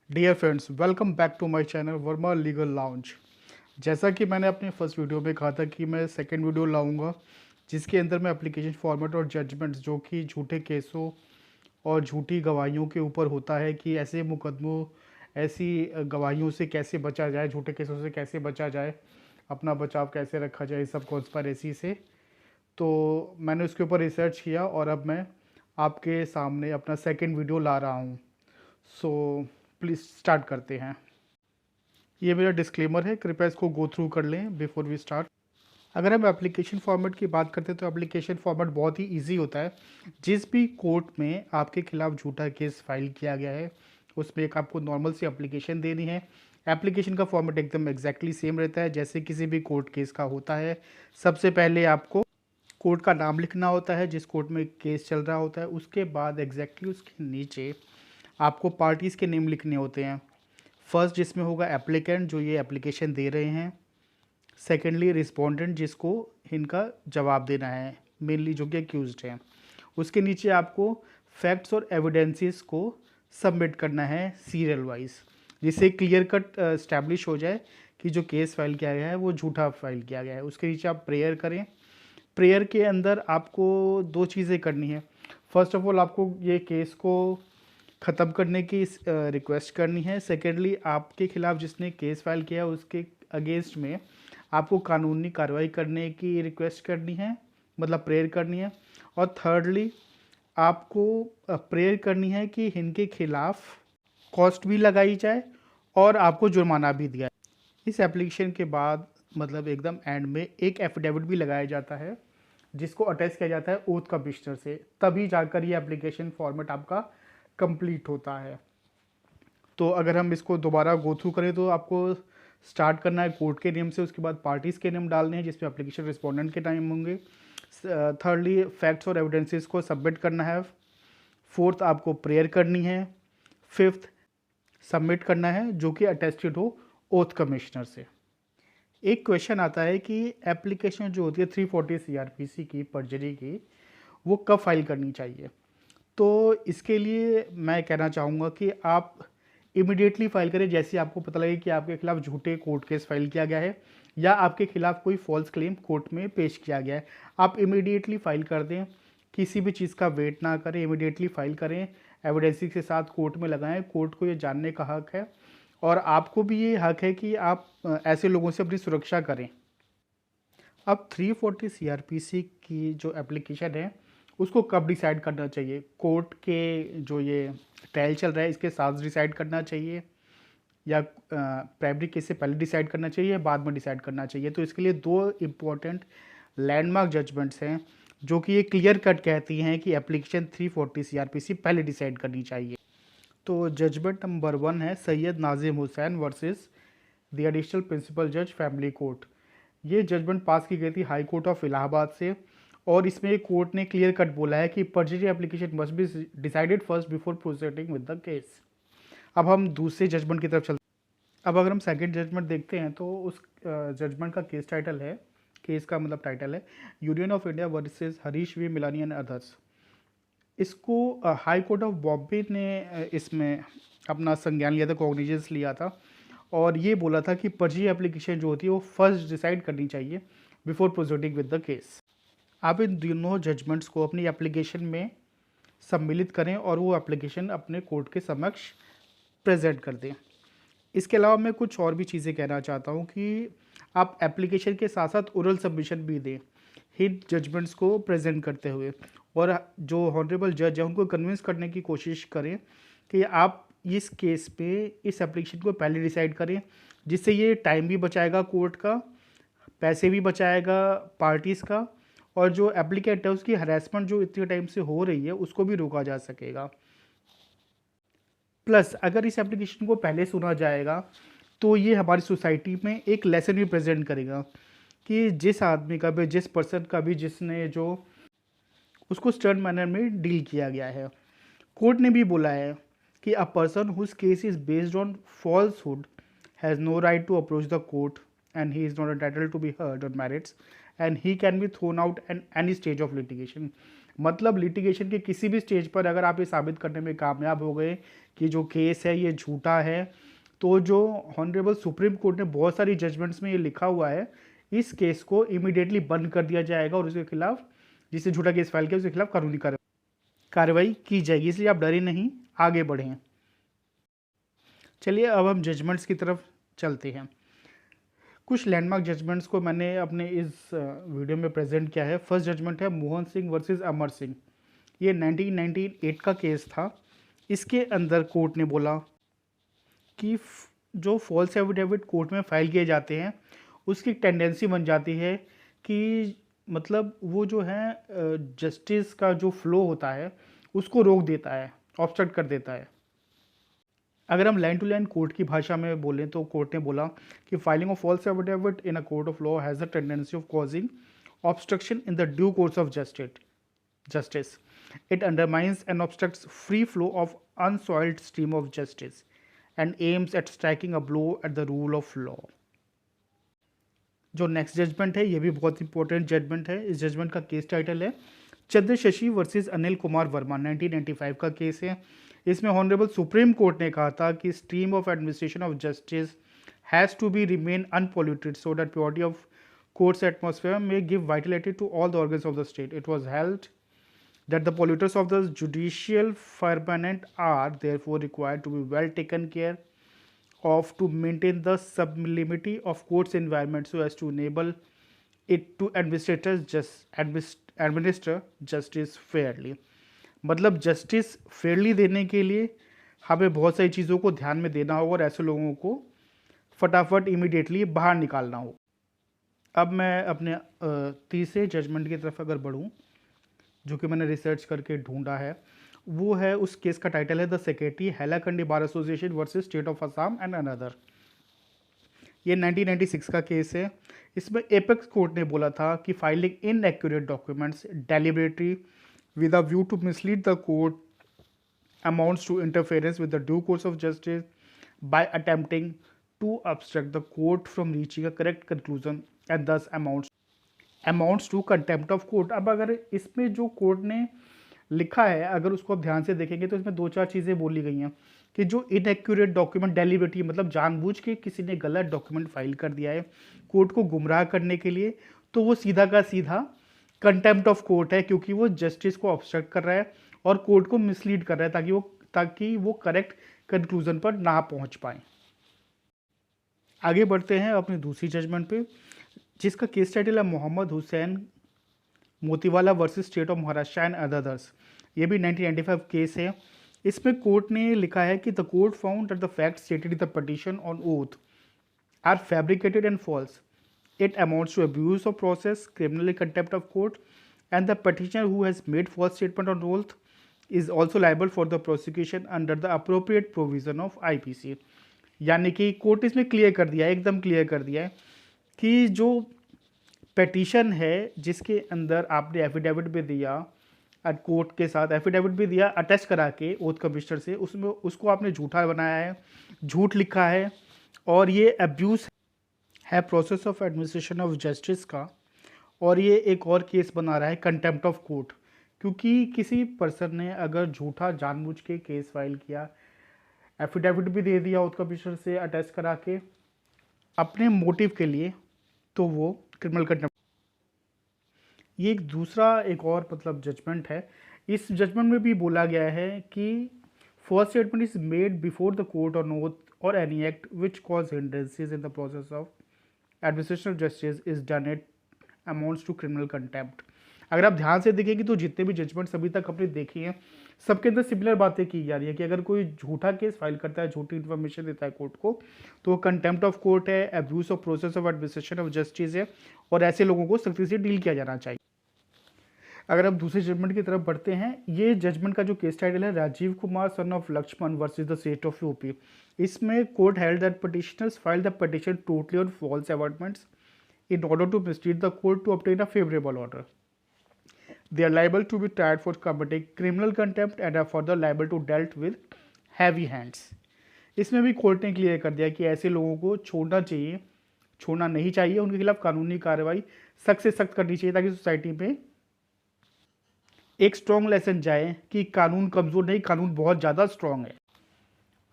Dear friends, welcome back to my channel Verma Legal Lounge. जैसा कि मैंने अपने फर्स्ट वीडियो में कहा था कि मैं सेकंड वीडियो लाऊंगा जिसके अंदर मैं एप्लीकेशन फॉर्मेट और जजमेंट्स जो कि झूठे केसों और झूठी गवाहियों के ऊपर होता है कि ऐसे मुकदमों ऐसी गवाहियों से कैसे बचा जाए, झूठे केसों से कैसे बचा जाए, अपना बचाव कैसे रखा जाए, सब कॉन्स्पिरेसी से। तो मैंने उसके ऊपर रिसर्च किया और अब मैं आपके सामने अपना सेकंड वीडियो ला रहा हूँ। सो प्लीज़ स्टार्ट करते हैं। ये मेरा डिस्क्लेमर है, कृपया इसको गो थ्रू कर लें बिफोर वी स्टार्ट। अगर हम एप्लीकेशन फॉर्मेट की बात करते हैं तो एप्लीकेशन फॉर्मेट बहुत ही इजी होता है। जिस भी कोर्ट में आपके खिलाफ झूठा केस फाइल किया गया है उसमें एक आपको नॉर्मल सी एप्लीकेशन देनी है। एप्लीकेशन का फॉर्मेट एकदम एग्जैक्टली सेम रहता है जैसे किसी भी कोर्ट केस का होता है। सबसे पहले आपको कोर्ट का नाम लिखना होता है जिस कोर्ट में केस चल रहा होता है। उसके बाद एग्जैक्टली उसके नीचे आपको पार्टीज़ के नेम लिखने होते हैं। फर्स्ट जिसमें होगा एप्लीकेंट जो ये एप्लीकेशन दे रहे हैं, सेकेंडली रिस्पोंडेंट जिसको इनका जवाब देना है, मेनली जो कि अक्यूज्ड हैं। उसके नीचे आपको फैक्ट्स और एविडेंसेस को सबमिट करना है सीरियल वाइज, जिससे क्लियर कट इस्टेब्लिश हो जाए कि जो केस फाइल किया गया है वो झूठा फाइल किया गया है। उसके नीचे आप प्रेयर करें। प्रेयर के अंदर आपको दो चीज़ें करनी है। फर्स्ट ऑफ ऑल आपको ये केस को ख़त्म करने की रिक्वेस्ट करनी है। सेकेंडली आपके खिलाफ जिसने केस फाइल किया है उसके अगेंस्ट में आपको कानूनी कार्रवाई करने की रिक्वेस्ट करनी है, मतलब प्रेयर करनी है। और थर्डली आपको प्रेयर करनी है कि इनके खिलाफ कॉस्ट भी लगाई जाए और आपको जुर्माना भी दिया जाए। इस एप्लीकेशन के बाद मतलब एकदम एंड में एक एफिडेविट भी लगाया जाता है जिसको अटैच किया जाता है ओथ कमिश्नर से, तभी जाकर ये एप्लीकेशन फॉर्मेट आपका कंप्लीट होता है। तो अगर हम इसको दोबारा गो थ्रू करें तो आपको स्टार्ट करना है कोर्ट के नेम से, उसके बाद पार्टीज़ के नेम डालने हैं जिसमें एप्लीकेशन रिस्पोंडेंट के टाइम होंगे। थर्डली फैक्ट्स और एविडेंसेस को सबमिट करना है। फोर्थ आपको प्रेयर करनी है। फिफ्थ सबमिट करना है जो कि अटेस्टेड हो ओथ कमिश्नर से। एक क्वेश्चन आता है कि एप्लीकेशन जो होती है 340 CRPC की पर्जरी की, वो कब फाइल करनी चाहिए। तो इसके लिए मैं कहना चाहूँगा कि आप इमिडिएटली फाइल करें जैसे आपको पता लगे कि आपके खिलाफ झूठे कोर्ट केस फाइल किया गया है या आपके खिलाफ कोई फॉल्स क्लेम कोर्ट में पेश किया गया है। आप इमिडिएटली फाइल कर दें, किसी भी चीज़ का वेट ना करें, इमिडिएटली फाइल करें, एविडेंसेस के साथ कोर्ट में लगाएं। कोर्ट को ये जानने का हक है और आपको भी ये हक है कि आप ऐसे लोगों से अपनी सुरक्षा करें। अब 340 CRPC की जो एप्लीकेशन है उसको कब डिसाइड करना चाहिए, कोर्ट के जो ये ट्रायल चल रहा है इसके साथ डिसाइड करना चाहिए या प्राइमरी केस से पहले डिसाइड करना चाहिए या बाद में डिसाइड करना चाहिए। तो इसके लिए दो इम्पोर्टेंट लैंडमार्क जजमेंट्स हैं जो कि ये क्लियर कट कहती हैं कि एप्लीकेशन 340 CRPC पहले डिसाइड करनी चाहिए। तो जजमेंट नंबर 1 है Syed Nazim Hussain versus the additional principal जज फैमिली कोर्ट। ये जजमेंट पास की गई थी हाई कोर्ट ऑफ इलाहाबाद से और इसमें कोर्ट ने क्लियर कट बोला है कि पर्जरी application must be decided first before proceeding with the case. अब हम दूसरे जजमेंट की तरफ चलते हैं। अब अगर हम सेकंड जजमेंट देखते हैं तो उस जजमेंट का केस टाइटल है, केस का मतलब टाइटल है union of India versus Harish V Milani and others. इसको हाई कोर्ट ऑफ बॉम्बे ने इसमें अपना संज्ञान लिया था, कॉग्निजेंस लिया था और ये बोला था कि पर्जी एप्लीकेशन जो होती है वो फर्स्ट डिसाइड करनी चाहिए before proceeding with the case. आप इन दोनों जजमेंट्स को अपनी एप्लीकेशन में सम्मिलित करें और वो एप्लीकेशन अपने कोर्ट के समक्ष प्रेजेंट कर दें। इसके अलावा मैं कुछ और भी चीज़ें कहना चाहता हूँ कि आप एप्लीकेशन के साथ साथ ओरल सबमिशन भी दें हिट जजमेंट्स को प्रेजेंट करते हुए, और जो हॉनरेबल जज है उनको कन्विंस करने की कोशिश करें कि आप इस केस पे इस एप्लीकेशन को पहले डिसाइड करें, जिससे ये टाइम भी बचाएगा कोर्ट का, पैसे भी बचाएगा पार्टीज़ का, और जो एप्लीकेंट है उसकी हरासमेंट जो इतने टाइम से हो रही है उसको भी रोका जा सकेगा। प्लस अगर इस एप्लीकेशन को पहले सुना जाएगा तो ये हमारी सोसाइटी में एक लेसन भी प्रेजेंट करेगा कि जिस आदमी का भी, जिस पर्सन का भी जिसने जो उसको स्टर्न मैनर में डील किया गया है। कोर्ट ने भी बोला है कि a person whose case is based on falsehood has no right to approach the court and he is not entitled to be heard on merits and he can be thrown out at any stage of litigation. मतलब litigation के किसी भी stage पर अगर आप ये साबित करने में कामयाब हो गए कि जो केस है ये झूठा है, तो जो ऑनरेबल सुप्रीम कोर्ट ने बहुत सारी जजमेंट्स में ये लिखा हुआ है, इस केस को इमीडिएटली बंद कर दिया जाएगा और उसके खिलाफ, जिससे झूठा केस फाइल किया उसके खिलाफ कानूनी कार्रवाई की जाएगी। इसलिए आप डरे नहीं, आगे बढ़ें। चलिए अब हम जजमेंट्स की तरफ चलते हैं। कुछ लैंडमार्क जजमेंट्स को मैंने अपने इस वीडियो में प्रेजेंट किया है। फर्स्ट जजमेंट है मोहन सिंह वर्सेस अमर सिंह। ये 1998 का केस था। इसके अंदर कोर्ट ने बोला कि जो फॉल्स एफिडेविट कोर्ट में फाइल किए जाते हैं उसकी टेंडेंसी बन जाती है कि मतलब वो जो है जस्टिस का जो फ्लो होता है उसको रोक देता है, ऑब्स्ट्रक्ट कर देता है। अगर हम लाइन टू लाइन कोर्ट की भाषा में बोलें तो कोर्ट ने बोला कि filing of false affidavit in a court of law has the tendency of causing obstruction in the due course of justice. It undermines and obstructs free flow of unsoiled stream of justice and aims at striking a blow at the rule of law. जो next judgement है ये भी बहुत important judgement है। इस judgement का case title है चंद्रशशि versus Anil Kumar Verma. 1995 का केस है। इसमें ऑनरेबल सुप्रीम कोर्ट ने कहा था कि stream of administration of justice has to be remain unpolluted so that purity of court's atmosphere may give vitality to all the organs of the state. It was held that the polluters of the judicial firmament are therefore required to be well taken care of to maintain the sublimity of court's environment so as to enable it to administer justice fairly. मतलब justice Fairlie देने के लिए हमें बहुत सारी चीज़ों को ध्यान में देना होगा और ऐसे लोगों को फटाफट इमीडिएटली बाहर निकालना होगा। अब मैं अपने तीसरे जजमेंट की तरफ अगर बढ़ूँ जो कि मैंने रिसर्च करके ढूंढा है, वो है उस केस का टाइटल है the secretary Hailakandi bar association versus state of Assam and another. ये 1996 का केस है। इसमें एपेक्स कोर्ट ने बोला था कि filing inaccurate documents deliberately with a view to mislead the court amounts to interference with the due course of justice by attempting to obstruct the court from reaching a correct conclusion and thus amounts to contempt of court. अब अगर इसमें जो court ने लिखा है अगर उसको आप ध्यान से देखेंगे तो इसमें दो चार चीज़ें बोली गई हैं कि जो इनएक्यूरेट डॉक्यूमेंट डेलिबरेटली मतलब जानबूझ के किसी ने गलत डॉक्यूमेंट फाइल कर दिया है कोर्ट को गुमराह करने के लिए, तो वो सीधा का सीधा कंटेम्प्ट ऑफ कोर्ट है, क्योंकि वो जस्टिस को ऑब्स्ट्रक्ट कर रहा है और कोर्ट को मिसलीड कर रहा है ताकि वो करेक्ट कंक्लूजन पर ना पहुंच पाए। आगे बढ़ते हैं अपनी दूसरी जजमेंट पे, जिसका केस टाइटल है Mohammad Hussain Motiwala versus state of Maharashtra and others. ये भी 1995 केस है। इसमें कोर्ट ने लिखा है कि the court found that the fact stated in the petition on oath are fabricated and false. It amounts to abuse of process, criminal contempt of court and the petitioner who has made false statement on oath is also liable for the prosecution under the appropriate provision of IPC। यानी कि court इसमें clear कर दिया है, एकदम clear कर दिया है कि जो पेटिशन है जिसके अंदर आपने एफिडेविट भी दिया कोर्ट के साथ, एफिडेविट भी दिया अटैच करा के ओथ कमिश्नर से, उसमें उसको आपने झूठा बनाया है, झूठ लिखा है और ये अब्यूज़ है process of administration of justice का। और ये एक और केस बना रहा है कंटेम्प्ट ऑफ कोर्ट, क्योंकि किसी पर्सन ने अगर झूठा जानबूझ के केस फाइल किया, एफिडेविट भी दे दिया ओथ कमिश्नर से अटैच करा के अपने मोटिव के लिए, तो वो क्रिमिनल कंटेम्प्ट। ये एक दूसरा एक और मतलब जजमेंट है। इस जजमेंट में भी बोला गया है कि first statement is made before the court or note or any act which cause hindrances in the process of administration of justice is done it amounts to criminal contempt. अगर आप ध्यान से देखेंगे तो जितने भी जजमेंट्स अभी तक आपने देखी हैं सबके अंदर सिमिलर बातें की जा रही है कि अगर कोई झूठा केस फाइल करता है, झूठी इन्फॉर्मेशन देता है कोर्ट को, तो वो कंटेम्प्ट ऑफ कोर्ट है, abuse of process of administration of justice है और ऐसे लोगों को सख्ती से डील किया जाना चाहिए। अगर आप दूसरे जजमेंट की तरफ बढ़ते हैं, ये जजमेंट का जो केस टाइटल है Rajiv Kumar son of Lakshman versus the state of UP. इसमें court held that petitioners file the petition totally on false averments in order to mislead the court to obtain a favorable order. They are liable to be tried for committing criminal contempt and are further liable to dealt with heavy hands. इसमें भी court ने clear कर दिया कि ऐसे लोगों को छोड़ना नहीं चाहिए, उनके खिलाफ कानूनी कार्रवाई सख्त से सख्त करनी चाहिए ताकि सोसाइटी में एक स्ट्रॉन्ग लेसन जाए कि कानून कमज़ोर नहीं, कानून बहुत ज़्यादा स्ट्रॉन्ग है।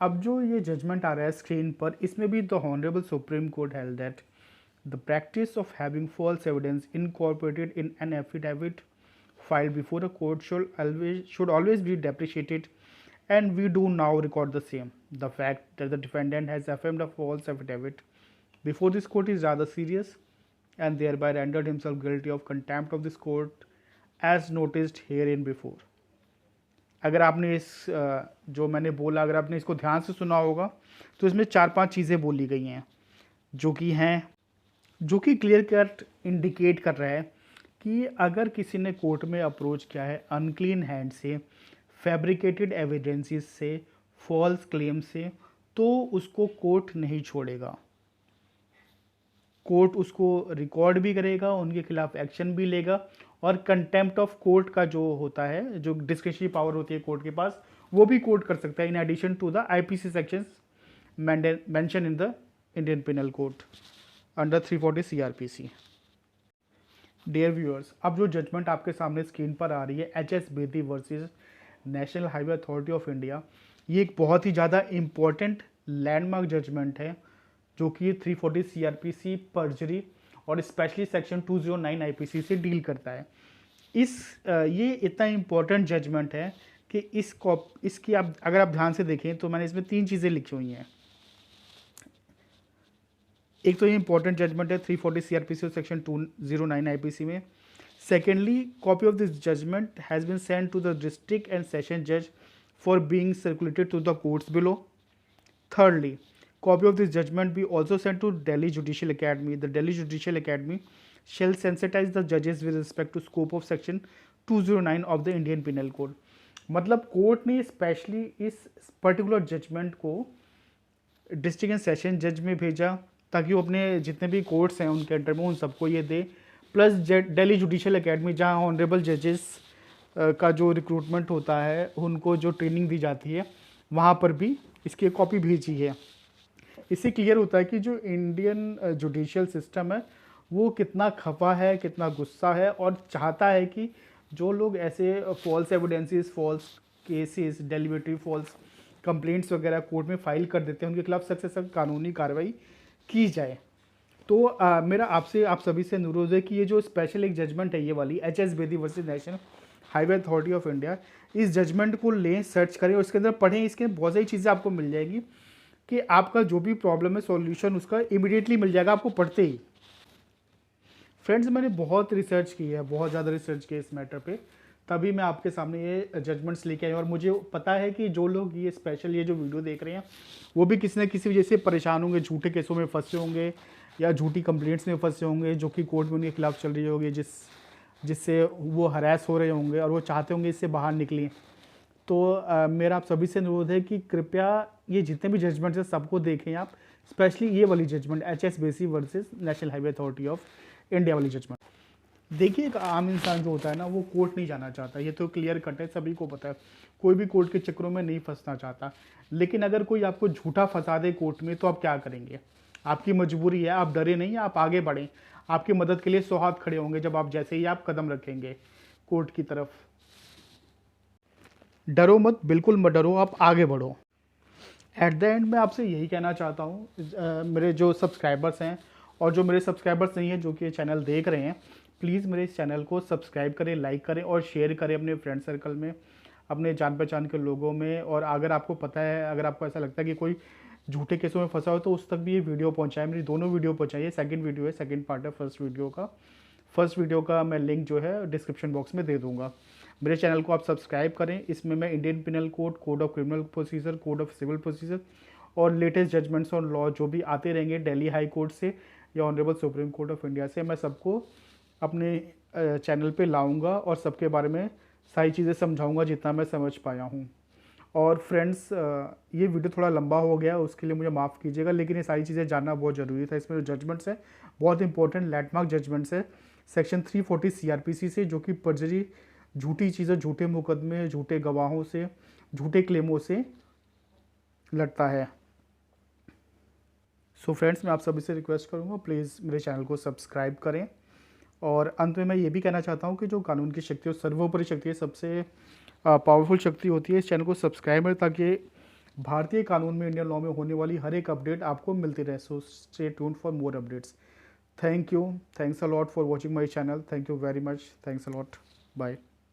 अब जो ये जजमेंट आ रहा है स्क्रीन पर, इसमें भी the honourable supreme court held that the practice of having false evidence incorporated in an affidavit filed before a court should always be deprecated, and we do now record the same. The fact that the defendant has affirmed a false affidavit before this court is rather serious, and thereby rendered himself guilty of contempt of this court as noticed herein before. अगर आपने इस जो मैंने बोला, अगर आपने इसको ध्यान से सुना होगा तो इसमें 4-5 चीज़ें बोली गई हैं जो कि क्लियर कट इंडिकेट कर रहा है कि अगर किसी ने कोर्ट में अप्रोच किया है अनक्लीन हैंड से, फैब्रिकेटेड एविडेंसेस से, फॉल्स क्लेम से, तो उसको कोर्ट नहीं छोड़ेगा। कोर्ट उसको रिकॉर्ड भी करेगा, उनके खिलाफ एक्शन भी लेगा, और कंटेम्प्ट ऑफ कोर्ट का जो होता है, जो डिस्क्रिशनरी पावर होती है कोर्ट के पास, वो भी कोर्ट कर सकता है in addition to the IPC sections mention in the Indian penal code under 340 CrPC. Dear viewers, अब जो जजमेंट आपके सामने स्क्रीन पर आ रही है, HS. Bedi versus national highway authority of India, ये एक बहुत ही ज़्यादा इम्पॉर्टेंट लैंडमार्क जजमेंट है जो कि 340 सीआरपीसी पर्जरी और स्पेशली सेक्शन 209 आईपीसी से डील करता है। ये इतना इम्पोर्टेंट जजमेंट है कि इसकी आप अगर आप ध्यान से देखें तो मैंने इसमें 3 चीज़ें लिखी हुई हैं। एक तो ये इंपॉर्टेंट जजमेंट है 340 सीआरपीसी और सेक्शन 209 आईपीसी में। Secondly, copy of this judgment has been send to the district and session जज for being circulated to the courts below. Thirdly, copy of this judgment be also sent to Delhi Judicial Academy. The Delhi Judicial Academy shall sensitize the judges with respect to scope of section 209 of the Indian Penal Code. मतलब court ने specially इस particular judgement को district and session जज में भेजा ताकि वो अपने जितने भी कोर्ट्स हैं उनके अंडर में उन सबको ये दे, प्लस दिल्ली जुडिशल एकेडमी जहाँ ऑनरेबल जजेस का जो रिक्रूटमेंट होता है, उनको जो ट्रेनिंग दी जाती है, वहाँ पर भी इसकी कॉपी भेजी है। इससे क्लियर होता है कि जो इंडियन जुडिशियल सिस्टम है वो कितना खफा है, कितना गुस्सा है, और चाहता है कि जो लोग ऐसे false evidences, false cases, deliberatory false complaints वगैरह कोर्ट में फाइल कर देते हैं, उनके खिलाफ सख्त से सख्त कानूनी कार्रवाई की जाए। तो मेरा आपसे आप सभी से अनुरोध है कि ये जो स्पेशल एक जजमेंट है, ये वाली HS. Bedi versus national highway authority of India, इस जजमेंट को लें, सर्च करें और इसके अंदर पढ़ें। इसके बहुत सारी चीज़ें आपको मिल जाएगी कि आपका जो भी प्रॉब्लम है सॉल्यूशन उसका इमीडिएटली मिल जाएगा आपको पढ़ते ही। फ्रेंड्स, मैंने बहुत रिसर्च की है, बहुत ज़्यादा रिसर्च की है इस मैटर पे, तभी मैं आपके सामने ये जजमेंट्स लेके आया हूँ। और मुझे पता है कि जो लोग ये स्पेशल ये जो वीडियो देख रहे हैं वो भी किसी न किसी वजह से परेशान होंगे, झूठे केसों में फंसे होंगे या झूठी कंप्लेंट्स में फंसे होंगे जो कि कोर्ट में उनके खिलाफ चल रही होगी, जिससे वो हरास हो रहे होंगे और वो चाहते होंगे इससे बाहर निकलें। तो मेरा आप सभी से अनुरोध है कि कृपया ये जितने भी जजमेंट्स हैं सबको देखें आप, स्पेशली ये वाली judgment H S. Bedi versus national highway authority of India वाली जजमेंट। देखिए, एक आम इंसान जो होता है ना, वो कोर्ट नहीं जाना चाहता, ये तो क्लियर कट है, सभी को पता है। कोई भी कोर्ट के चक्करों में नहीं फंसना चाहता। लेकिन अगर कोई आपको झूठा फंसा दे कोर्ट में तो आप क्या करेंगे? आपकी मजबूरी है, आप डरे नहीं, आप आगे बढ़ें। आपकी मदद के लिए 100 हाथ खड़े होंगे जब आप जैसे ही आप कदम रखेंगे कोर्ट की तरफ। डरो मत, बिल्कुल मत डरो, आप आगे बढ़ो। एट द एंड मैं आपसे यही कहना चाहता हूँ, मेरे जो सब्सक्राइबर्स हैं और जो मेरे सब्सक्राइबर्स नहीं हैं जो कि ये चैनल देख रहे हैं, प्लीज़ मेरे इस चैनल को सब्सक्राइब करें, लाइक करें और शेयर करें अपने फ्रेंड सर्कल में, अपने जान पहचान के लोगों में। और अगर आपको पता है, अगर आपको ऐसा लगता है कि कोई झूठे केसों में फंसा हो तो उस तक भी ये वीडियो पहुंचाएं। मेरी दोनों वीडियो पहुंचाइए, सेकंड वीडियो है, सेकंड पार्ट है फर्स्ट वीडियो का मैं लिंक जो है डिस्क्रिप्शन बॉक्स में दे दूंगा। मेरे चैनल को आप सब्सक्राइब करें। इसमें मैं Indian penal code, code of criminal procedure, code of civil procedure और लेटेस्ट जजमेंट्स ऑन लॉ जो भी आते रहेंगे दिल्ली हाई कोर्ट से या honourable supreme court of India से, मैं सबको अपने चैनल पे लाऊंगा और सबके बारे में सारी चीज़ें समझाऊंगा जितना मैं समझ पाया हूँ। और फ्रेंड्स, ये वीडियो थोड़ा लंबा हो गया, उसके लिए मुझे माफ़ कीजिएगा, लेकिन ये सारी चीज़ें जानना बहुत ज़रूरी था। इसमें जो जजमेंट्स है बहुत इंपॉर्टेंट लैंडमार्क जजमेंट्स है सेक्शन 340 सीआरपीसी से, जो कि पर्जरी, झूठी चीज़ें, झूठे मुकदमे, झूठे गवाहों से, झूठे क्लेमों से लड़ता है। सो फ्रेंड्स, मैं आप सभी से रिक्वेस्ट करूँगा प्लीज़ मेरे चैनल को सब्सक्राइब करें और अंत में मैं ये भी कहना चाहता हूँ कि जो कानून की शक्ति है सर्वोपरि शक्ति है, सबसे पावरफुल शक्ति होती है। इस चैनल को सब्सक्राइब करें ताकि भारतीय कानून में, इंडियन लॉ में होने वाली हर एक अपडेट आपको मिलती रहे। So stay tuned for more updates. Thank you, thanks a lot for watching my channel. Thank you very much, thanks a lot, bye.